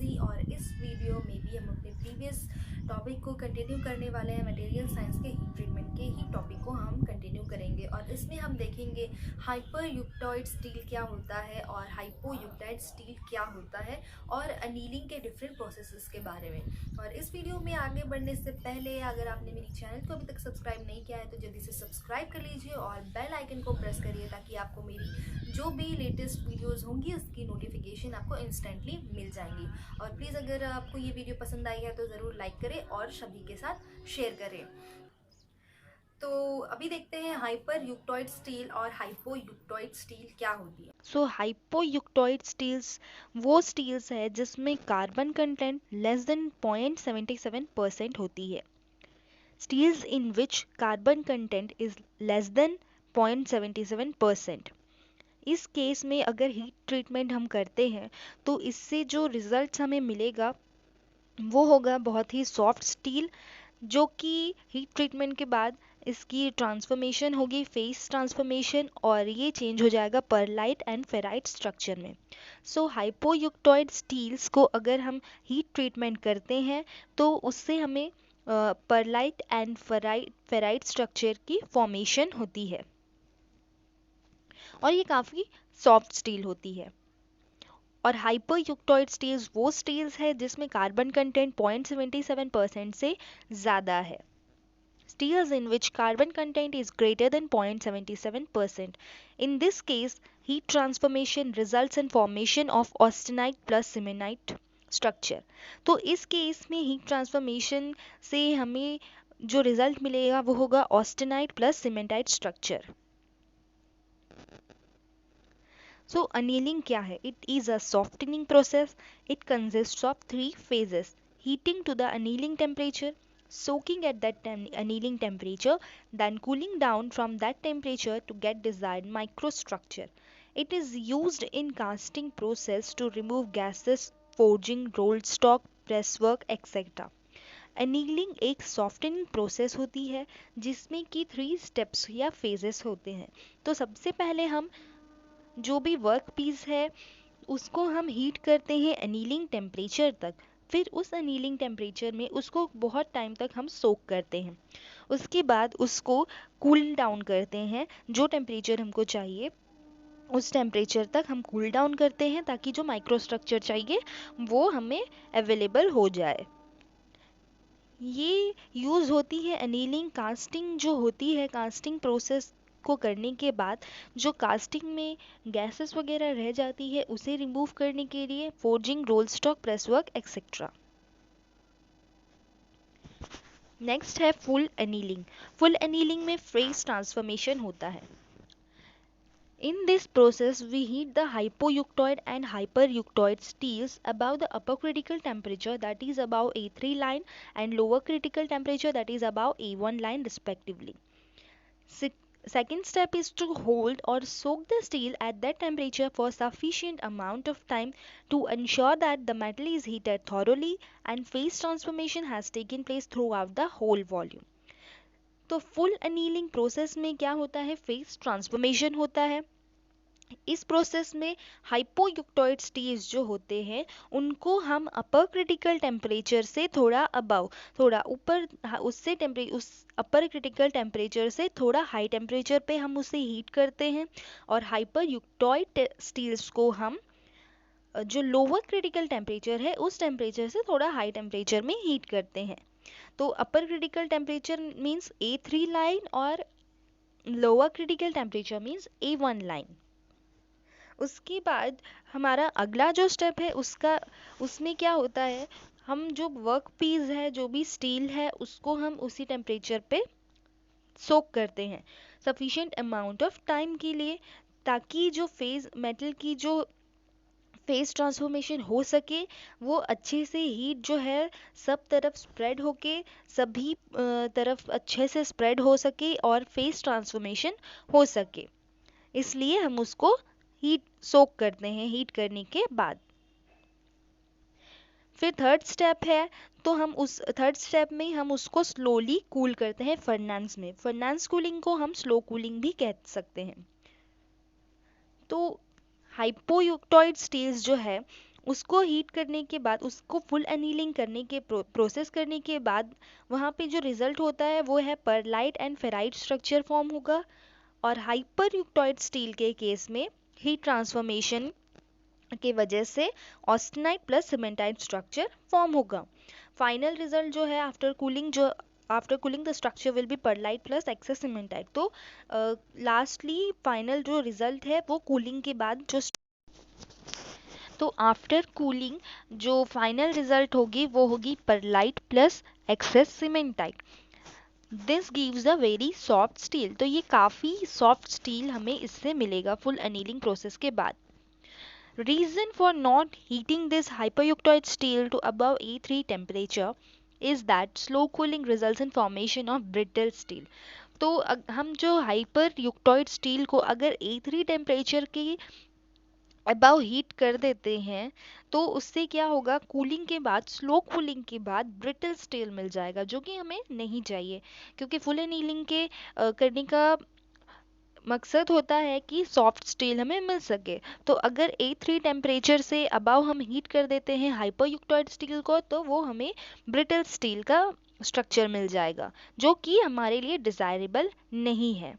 रोज़ी और इस वीडियो में भी हम अपने प्रीवियस टॉपिक को कंटिन्यू करने वाले हैं। मटेरियल साइंस के हीट ट्रीटमेंट के ही टॉपिक को हम कंटिन्यू करेंगे और इसमें हम देखेंगे हाइपर यूक्टॉइड स्टील क्या होता है और हाइपो यूक्टाइड स्टील क्या होता है और अनीलिंग के डिफरेंट प्रोसेसेस के बारे में। और इस वीडियो में आगे बढ़ने से पहले अगर आपने मेरी चैनल को अभी तक सब्सक्राइब नहीं किया है तो जल्दी से सब्सक्राइब कर लीजिए और बेल आइकन को प्रेस करिए ताकि आपको मेरी जो भी लेटेस्ट वीडियोस होंगी उसकी नोटिफिकेशन आपको इंस्टेंटली मिल जाएंगी। और प्लीज़ अगर आपको ये वीडियो पसंद आई है तो ज़रूर लाइक करें और सभी के साथ शेयर करें। तो अभी देखते हैं हाइपर यूक्टॉइड स्टील और हाइपो यूक्टॉइड स्टील क्या होती है। सो हाइपोयूक्टोइड स्टील्स वो स्टील्स है जिसमें कार्बन कंटेंट लेस देन 0.77% होती है। Steels in which carbon content is less than 0.77%। इस केस में अगर हीट ट्रीटमेंट हम करते हैं तो इससे जो रिजल्ट्स हमें मिलेगा वो होगा बहुत ही सॉफ्ट स्टील, जो कि हीट ट्रीटमेंट के बाद इसकी ट्रांसफॉर्मेशन होगी फेस ट्रांसफॉर्मेशन और ये चेंज हो जाएगा परलाइट एंड फेराइट स्ट्रक्चर में। सो हाइपोयूक्टोइड स्टील्स को अगर हम हीट ट्रीटमेंट करते हैं तो उससे हमें परलाइट एंड फेराइट स्ट्रक्चर की फॉर्मेशन होती है और ये काफ़ी सॉफ्ट स्टील होती है। और हाइपरयूक्टोइड स्टील्स वो स्टील्स है जिसमें कार्बन कंटेंट 0.77% से ज़्यादा है। Steels in which carbon content is greater than 0.77%. In this case, heat transformation results in formation of austenite plus cementite structure. तो इस केस में हीट ट्रांसफॉर्मेशन से हमें जो रिजल्ट मिलेगा वो होगा austenite plus cementite structure. So annealing क्या है? It is a softening process. It consists of three phases: heating to the annealing temperature, soaking at that annealing temperature, then cooling down from that temperature to get desired microstructure. It is used in casting process to remove gases, forging, rolled stock, press work, etc. Annealing एक softening process होती है जिसमें कि 3 steps या phases होते हैं। तो सबसे पहले हम जो भी वर्क पीस है उसको हम हीट करते हैं अनीलिंग टेम्परेचर तक। फिर उस अनीलिंग टेम्परेचर में उसको बहुत टाइम तक हम सोक करते हैं। उसके बाद उसको कूल डाउन करते हैं, जो टेम्परेचर हमको चाहिए उस टेम्परेचर तक हम कूल डाउन करते हैं ताकि जो माइक्रोस्ट्रक्चर चाहिए वो हमें अवेलेबल हो जाए। ये यूज़ होती है अनीलिंग कास्टिंग जो होती है, कास्टिंग प्रोसेस को करने के बाद जो कास्टिंग में गैसेस वगैरह रह जाती है उसे रिमूव करने के लिए, forging, roll stock, press work etcetera. Next है फुल एनीलिंग। फुल एनीलिंग में फेस ट्रांसफॉर्मेशन होता है। In this process, we heat the hypoeuctoid and hypereuktoid steels above the upper critical temperature, that is above A3 line, and lower critical temperature, that is above A1 line respectively. Second step is to hold or soak the steel at that temperature for sufficient amount of time to ensure that the metal is heated thoroughly and phase transformation has taken place throughout the whole volume. तो full annealing process में क्या होता है? Face transformation होता है। इस process में हाइपोयूक्टोइड steels जो होते हैं उनको हम अपर क्रिटिकल टेम्परेचर से थोड़ा अबव, थोड़ा ऊपर, उससे उस अपर क्रिटिकल टेम्परेचर से थोड़ा हाई टेम्परेचर पे हम उसे हीट करते हैं। और हाइपरयूक्टोइड स्टील्स को हम जो लोअर क्रिटिकल टेम्परेचर है उस टेम्परेचर से थोड़ा हाई टेम्परेचर में हीट करते हैं। तो upper critical temperature means A3 line और lower critical temperature means A1 line. उसके बाद हमारा अगला जो स्टेप है उसमें क्या होता है, हम जो वर्क पीस है, जो भी स्टील है, उसको हम उसी टेम्परेचर पे सोक करते हैं सफिशिएंट अमाउंट ऑफ टाइम के लिए, ताकि जो फेज मेटल की जो फेस ट्रांसफॉर्मेशन हो सके वो अच्छे से हीट जो है सब तरफ स्प्रेड होके सभी तरफ अच्छे से स्प्रेड हो सके और फेस ट्रांसफॉर्मेशन हो सके। इसलिए हम उसको हीट सोक करते हैं हीट करने के बाद। फिर थर्ड स्टेप है, तो हम उस थर्ड स्टेप में हम उसको स्लोली कूल करते हैं फर्नेंस में। फर्नेंस कूलिंग को हम स्लो कूलिंग भी कह सकते हैं। तो हाइपोयूक्टोइड स्टील्स जो है उसको हीट करने के बाद, उसको फुल एनीलिंग करने के प्रोसेस करने के बाद वहाँ पे जो रिजल्ट होता है वो है pearlite and ferrite structure form होगा। और हाइपर यूक्टॉइड स्टील के केस में हीट ट्रांसफॉर्मेशन की वजह से austenite plus cementite structure form होगा। फाइनल रिजल्ट जो है after cooling the structure will be pearlite plus excess cementite. तो लास्टली फाइनल जो रिजल्ट है वो कूलिंग के बाद तो आफ्टर कूलिंग जो फाइनल रिजल्ट होगी वो होगी pearlite plus excess cementite. This gives a very soft steel. तो ये काफ़ी सॉफ्ट स्टील हमें इससे मिलेगा फुल अनीलिंग प्रोसेस के बाद। Reason for not heating this hypereductoid steel to above A3 temperature is that slow cooling results in formation of brittle steel. तो हम जो हाइपर यूक्टॉइड स्टील को अगर A3 टेम्परेचर के अबाव हीट कर देते हैं तो उससे क्या होगा, कूलिंग के बाद, स्लो कूलिंग के बाद ब्रिटल स्टील मिल जाएगा, जो कि हमें नहीं चाहिए। क्योंकि फुल एनीलिंग के करने का मकसद होता है कि सॉफ्ट स्टील हमें मिल सके। तो अगर A3 टेम्परेचर से अबाव हम हीट कर देते हैं हाइपर यूक्टॉइड स्टील को तो वो हमें ब्रिटल स्टील का स्ट्रक्चर मिल जाएगा, जो कि हमारे लिए डिज़ायरेबल नहीं है।